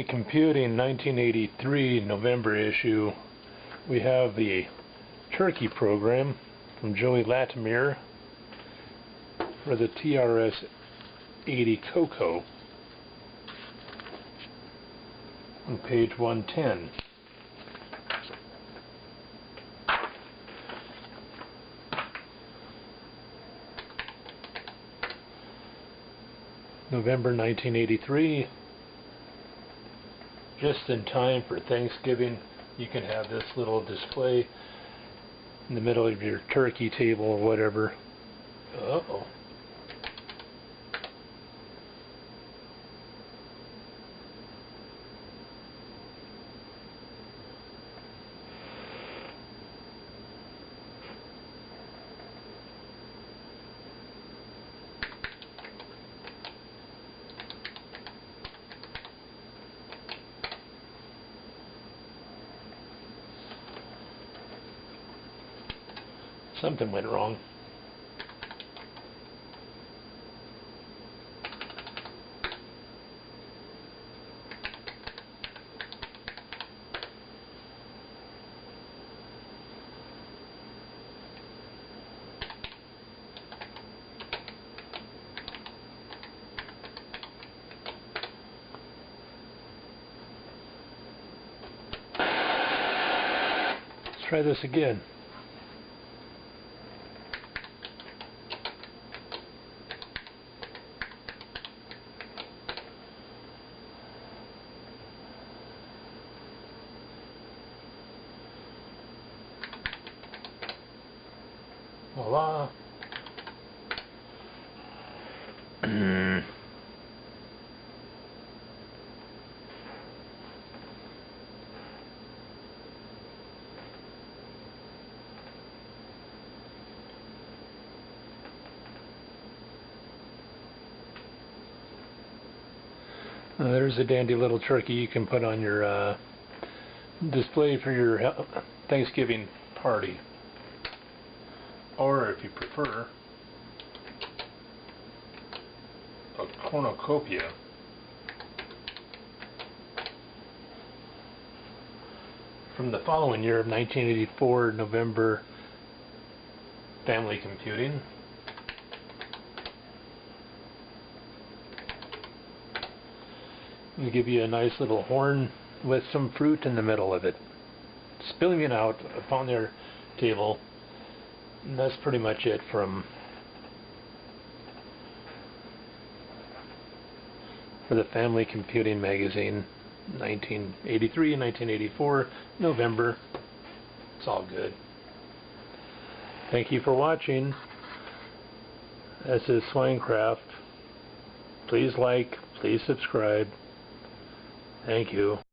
Family Computing 1983 November issue, we have the Turkey program from Joey Latimer for the TRS 80 COCO on page 110. November 1983, just in time for Thanksgiving. You can have this little display in the middle of your turkey table or whatever. Uh-oh. Something went wrong. Let's try this again. Voila. There's a dandy little turkey you can put on your display for your Thanksgiving party. Or if you prefer, a Cornucopia. From the following year of 1984 November Family Computing. We give you a nice little horn with some fruit in the middle of it, spilling it out upon their table. And that's pretty much it for the Family Computing magazine, 1983 and 1984 November. It's all good. Thank you for watching. This is Swinecraft. Please like, please subscribe. Thank you.